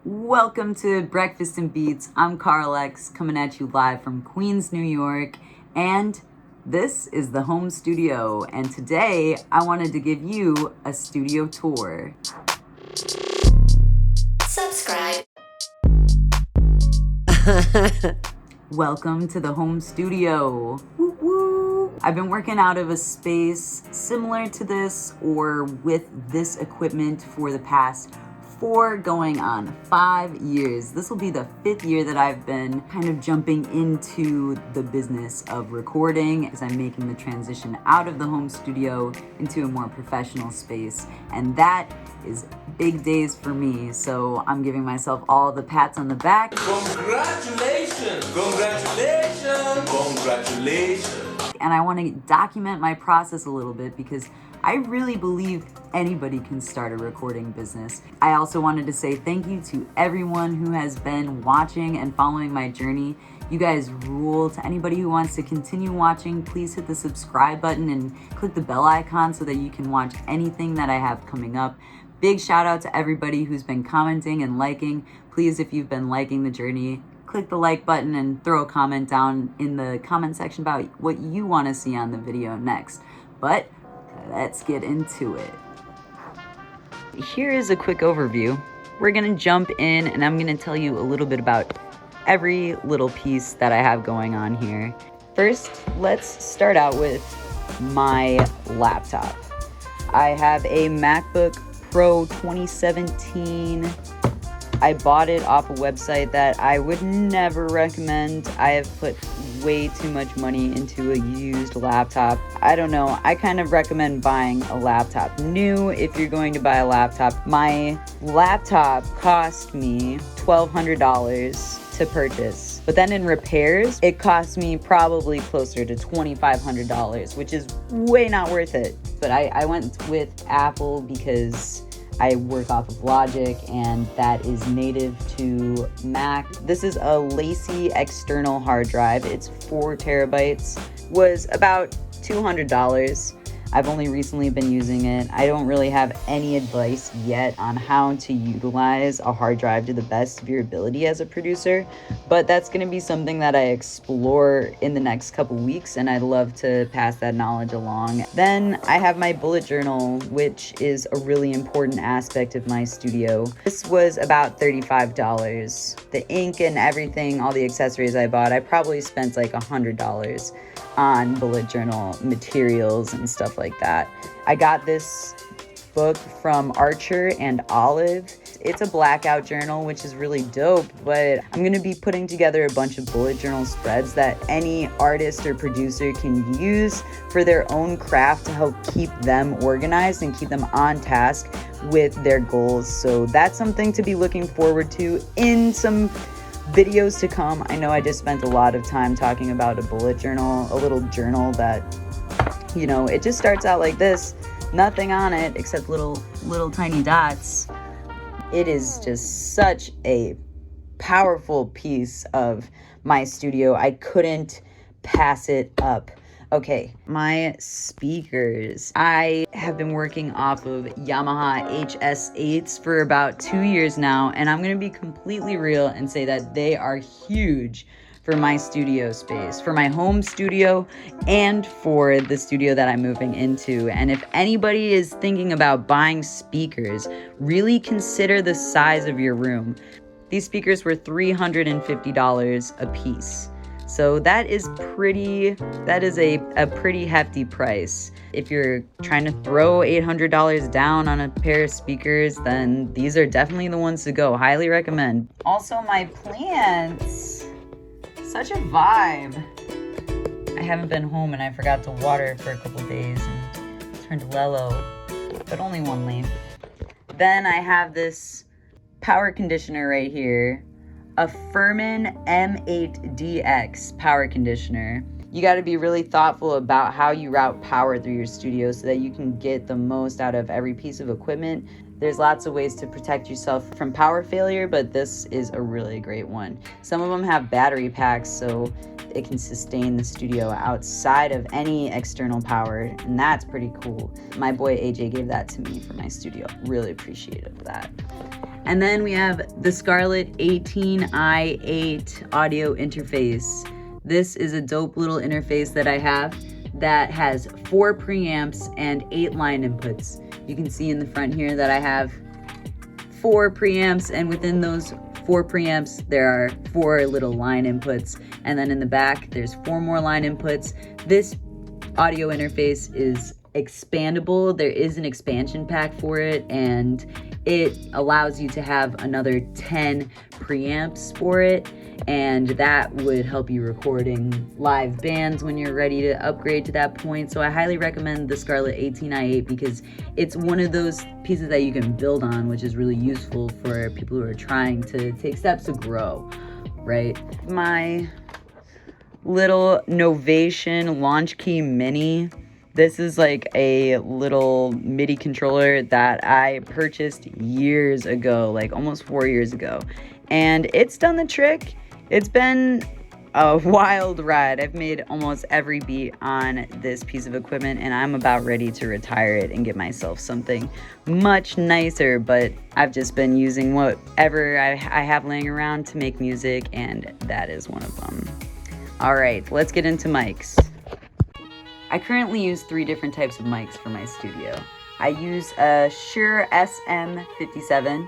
Welcome to Breakfast and Beats. I'm Carlx, coming at you live from Queens, New York, and this is the home studio. And today I wanted to give you a studio tour. Subscribe. Welcome to the home studio. Woo woo. I've been working out of a space similar to this or with this equipment for the past 4 going on 5 years. This will be the 5th year that I've been kind of jumping into the business of recording as I'm making the transition out of the home studio into a more professional space. And that is big days for me. So I'm giving myself all the pats on the back. Congratulations! Congratulations! Congratulations! And I want to document my process a little bit because I really believe anybody can start a recording business. I also wanted to say thank you to everyone who has been watching and following my journey. You guys rule. To anybody who wants to continue watching, please hit the subscribe button and click the bell icon so that you can watch anything that I have coming up. Big shout out to everybody who's been commenting and liking. Please, if you've been liking the journey, click the like button and throw a comment down in the comment section about what you want to see on the video next. But let's get into it. Here is a quick overview. We're gonna jump in and I'm gonna tell you a little bit about every little piece that I have going on here. First, let's start out with my laptop. I have a MacBook Pro 2017. I bought it off a website that I would never recommend. I have put way too much money into a used laptop. I don't know. I kind of recommend buying a laptop new if you're going to buy a laptop. My laptop cost me $1,200 to purchase. But then in repairs, it cost me probably closer to $2,500, which is way not worth it. But I went with Apple because I work off of Logic and that is native to Mac. This is a Lacy external hard drive. It's 4 terabytes, was about $200. I've only recently been using it. I don't really have any advice yet on how to utilize a hard drive to the best of your ability as a producer, but that's going to be something that I explore in the next couple weeks, and I'd love to pass that knowledge along. Then I have my bullet journal, which is a really important aspect of my studio. This was about $35. The ink and everything, all the accessories I bought, I probably spent like $100 on bullet journal materials and stuff like that. I got this book from Archer and Olive. It's a blackout journal, which is really dope, but I'm gonna be putting together a bunch of bullet journal spreads that any artist or producer can use for their own craft to help keep them organized and keep them on task with their goals. So that's something to be looking forward to in some videos to come. I know I just spent a lot of time talking about a bullet journal, a little journal that, you know, it just starts out like this, nothing on it except little tiny dots. It is just such a powerful piece of my studio. I couldn't pass it up. Okay, my speakers. I have been working off of Yamaha HS8s for about 2 years now, and I'm gonna be completely real and say that they are huge for my studio space, for my home studio, and for the studio that I'm moving into. And if anybody is thinking about buying speakers, really consider the size of your room. These speakers were $350 a piece. So that is a pretty hefty price. If you're trying to throw $800 down on a pair of speakers, then these are definitely the ones to go. Highly recommend. Also, my plants. Such a vibe. I haven't been home and I forgot to water for a couple days and turned yellow, but only one leaf. Then I have this power conditioner right here. A Furman M8DX power conditioner. You got to be really thoughtful about how you route power through your studio so that you can get the most out of every piece of equipment. There's lots of ways to protect yourself from power failure, but this is a really great one. Some of them have battery packs, so it can sustain the studio outside of any external power, and that's pretty cool. My boy AJ gave that to me for my studio. Really appreciative of that. And then we have the Carlx 18i8 audio interface. This is a dope little interface that I have that has 4 preamps and 8 line inputs. You can see in the front here that I have 4 preamps, and within those 4 preamps there are 4 little line inputs, and then in the back there's 4 more line inputs. This audio interface is expandable. There is an expansion pack for it, and it allows you to have another 10 preamps for it, and that would help you recording live bands when you're ready to upgrade to that point. So I highly recommend the Carlx 18i8 because it's one of those pieces that you can build on, which is really useful for people who are trying to take steps to grow, right? My little Novation Launch Key Mini. This is like a little MIDI controller that I purchased years ago, like almost 4 years ago. And it's done the trick. It's been a wild ride. I've made almost every beat on this piece of equipment, and I'm about ready to retire it and get myself something much nicer. But I've just been using whatever I have laying around to make music, and that is one of them. All right, let's get into mics. I currently use 3 different types of mics for my studio. I use a Shure SM57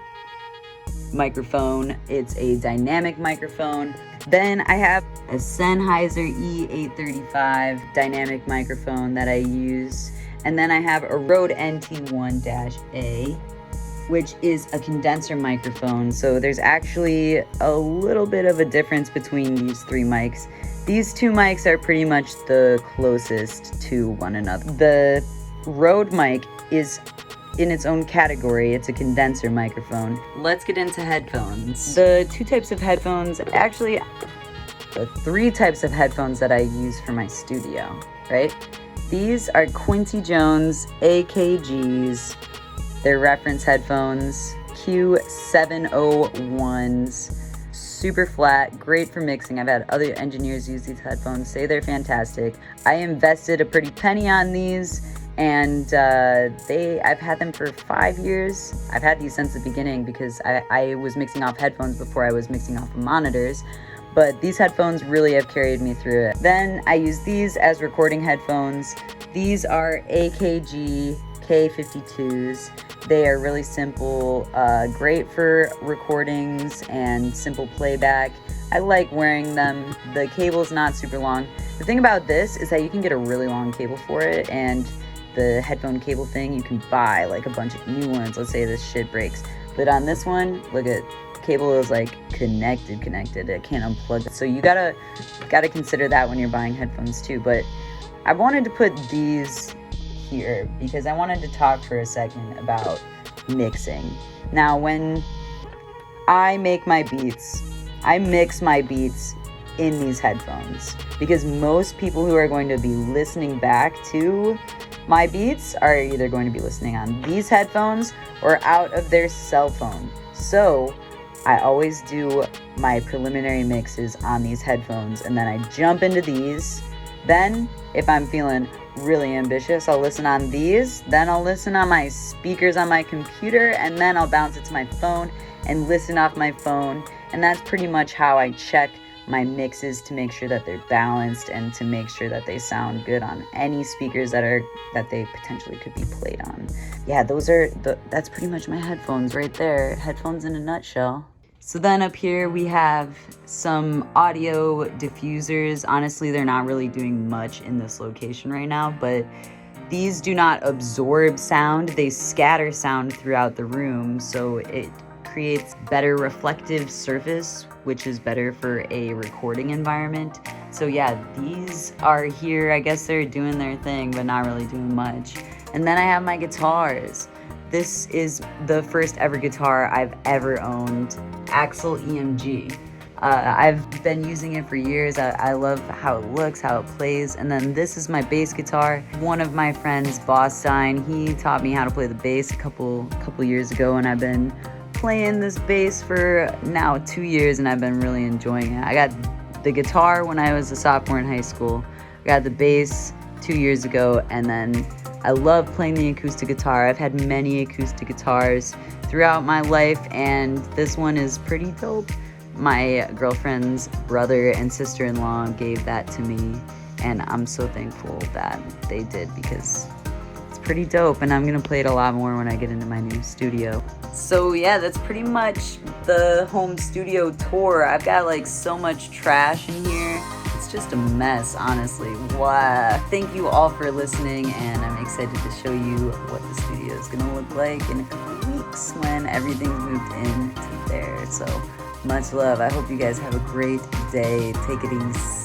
microphone. It's a dynamic microphone. Then I have a Sennheiser E835 dynamic microphone that I use. And then I have a Rode NT1-A, which is a condenser microphone. So there's actually a little bit of a difference between these 3 mics. These 2 mics are pretty much the closest to one another. The Rode mic is in its own category. It's a condenser microphone. Let's get into headphones. The 2 types of headphones, actually the 3 types of headphones that I use for my studio, right? These are Quincy Jones AKGs. They're reference headphones, Q701s. Super flat, great for mixing. I've had other engineers use these headphones, say they're fantastic. I invested a pretty penny on these, and I've had them for 5 years. I've had these since the beginning because I was mixing off headphones before I was mixing off monitors, but these headphones really have carried me through it. Then I use these as recording headphones. These are AKG K52s. They are really simple, great for recordings and simple playback. I like wearing them. The cable's not super long. The thing about this is that you can get a really long cable for it, and the headphone cable thing, you can buy like a bunch of new ones. Let's say this shit breaks. But on this one, look at cable is like connected. I can't unplug it. So you gotta consider that when you're buying headphones too. But I wanted to put these here because I wanted to talk for a second about mixing. Now, when I make my beats, I mix my beats in these headphones because most people who are going to be listening back to my beats are either going to be listening on these headphones or out of their cell phone. So I always do my preliminary mixes on these headphones, and then I jump into these. Then, if I'm feeling really ambitious, I'll listen on these, then I'll listen on my speakers on my computer, and then I'll bounce it to my phone and listen off my phone. And that's pretty much how I check my mixes to make sure that they're balanced and to make sure that they sound good on any speakers that they potentially could be played on. Yeah, that's pretty much my headphones right there. Headphones in a nutshell. So then up here we have some audio diffusers. Honestly, they're not really doing much in this location right now, but these do not absorb sound. They scatter sound throughout the room, so it creates better reflective surface, which is better for a recording environment. So yeah, these are here. I guess they're doing their thing, but not really doing much. And then I have my guitars. This is the first ever guitar I've ever owned, Axel EMG. I've been using it for years. I love how it looks, how it plays. And then this is my bass guitar. One of my friends, Boss Stein, he taught me how to play the bass a couple years ago, and I've been playing this bass for now 2 years, and I've been really enjoying it. I got the guitar when I was a sophomore in high school. I got the bass 2 years ago, and then I love playing the acoustic guitar. I've had many acoustic guitars throughout my life, and this one is pretty dope. My girlfriend's brother and sister-in-law gave that to me, and I'm so thankful that they did because it's pretty dope, and I'm gonna play it a lot more when I get into my new studio. So yeah, that's pretty much the home studio tour. I've got like so much trash in here. It's just a mess, honestly. Wow. Thank you all for listening, and I'm excited to show you what the studio is gonna look like in a couple of weeks when everything's moved into there. So much love. I hope you guys have a great day. Take it easy.